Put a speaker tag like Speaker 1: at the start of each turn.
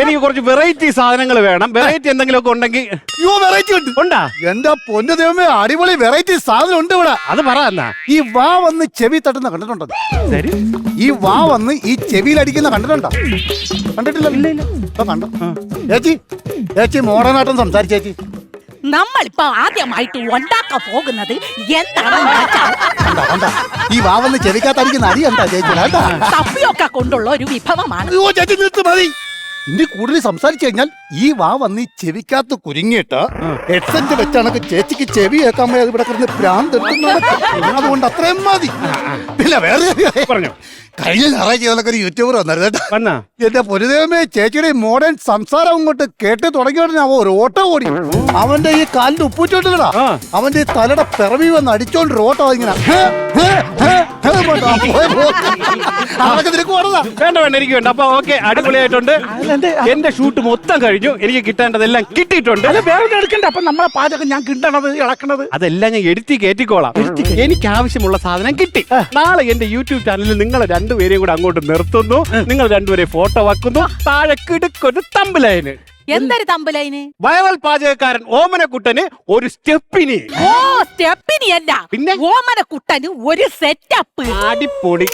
Speaker 1: എനിക്ക് കുറച്ച് വെറൈറ്റി സാധനങ്ങൾ വേണം. വെറൈറ്റി എന്തെങ്കിലുമൊക്കെ ഉണ്ടെങ്കിൽ.
Speaker 2: വെറൈറ്റി ഉണ്ട്.
Speaker 1: ഉണ്ടാ?
Speaker 2: എന്റെ പൊന്നു ദൈവമേ, അടിപൊളി വെറൈറ്റി സാധനം ഉണ്ട് ഇവിടെ.
Speaker 1: അത് പറ എന്നാ.
Speaker 2: ഈ വാ വന്ന് ചെവി തട്ടുന്ന കണ്ടിട്ടുണ്ടോ?
Speaker 1: ശരി.
Speaker 2: ഈ വാ വന്ന് ഈ ചെവിയിൽ അടിക്കുന്ന കണ്ടിട്ടുണ്ടോ? കണ്ടിട്ടില്ല? ഇപ്പൊ കണ്ടോ? ചേച്ചി മോഡേണായിട്ടും സംസാരിച്ചേച്ചി.
Speaker 3: നമ്മളിപ്പോ ആദ്യമായിട്ട് ഉണ്ടാക്കാൻ പോകുന്നത് എന്താണെന്ന് വെച്ചാൽ
Speaker 2: ഈ വാ വന്ന് ചെവിക്കാത്തടിക്കുന്ന അടി എന്താ ചേച്ചി?
Speaker 3: തപ്പിയൊക്കെ കൊണ്ടുള്ള ഒരു വിഭവമാണ്.
Speaker 2: ചേച്ചി നിർത്ത് മതി. ഇനി കൂടുതൽ സംസാരിച്ചു കഴിഞ്ഞാൽ ഈ വാ വന്ന് ഈ ചെവിക്കകത്ത് കുരുങ്ങിയിട്ട് ഹെഡ്സെറ്റ് വെച്ചാണ് ചേച്ചിക്ക് ചെവി കേൾക്കാൻ പോയത് ഇവിടെ കിടന്ന് ഭ്രാന്ത് എടുക്കുന്നത്. അതുകൊണ്ട് അത്രയും മതി. പിന്നെ വേറെ
Speaker 1: പറഞ്ഞു.
Speaker 2: കഴിഞ്ഞ ഞായറാഴ്ച ചെയ്തൊക്കെ ഒരു യൂട്യൂബർ വന്നായിരുന്നു കേട്ടോ.
Speaker 1: വന്നാ?
Speaker 2: എന്റെ പൊരുദേവമേ, ചേച്ചിയുടെ മോഡേൺ സംസാരം അങ്ങോട്ട് കേട്ട് തുടങ്ങിയോടെ അവൻ ഒരു ഓട്ടോ ഓടി. അവന്റെ ഈ കാലിന്റെ ഉപ്പൂറ്റോട്ടില്ലടാ, അവന്റെ ഈ തലയുടെ പിറവി വന്ന് അടിച്ചോണ്ട് ഓട്ടോ ഇങ്ങനെ
Speaker 1: വേണ്ട വേണ്ട, എനിക്ക് വേണ്ട. അപ്പൊ ഓക്കെ, അടിപൊളിയായിട്ടുണ്ട്. എന്റെ ഷൂട്ട് മൊത്തം കഴിഞ്ഞു. എനിക്ക് കിട്ടേണ്ടതെല്ലാം കിട്ടിയിട്ടുണ്ട്.
Speaker 4: വേറെ എടുക്കണ്ട. അപ്പൊ നമ്മളെ പാചകം ഞാൻ കിട്ടണത് ഇളക്കണത്
Speaker 1: അതെല്ലാം ഞാൻ എടുത്തി കയറ്റിക്കോളാം. എനിക്ക് ആവശ്യമുള്ള സാധനം കിട്ടി. നാളെ എന്റെ യൂട്യൂബ് ചാനലിൽ നിങ്ങളെ രണ്ടുപേരെയും കൂടെ അങ്ങോട്ട് നിർത്തുന്നു. നിങ്ങൾ രണ്ടുപേരെ ഫോട്ടോ വെക്കുന്നു. താഴെ കിടക്കൊരു തമ്പലൈന്.
Speaker 3: എന്തൊരു തമ്പലൈന്?
Speaker 1: വയവൽ പാചകക്കാരൻ ഓമനക്കുട്ടന് ഒരു സ്റ്റെപ്പിനി.
Speaker 3: ഓ, സ്റ്റെപ്പിനി അല്ല,
Speaker 1: പിന്നെ
Speaker 3: ഓമനക്കുട്ടന് ഒരു സെറ്റപ്പ്.
Speaker 1: അടിപൊളി.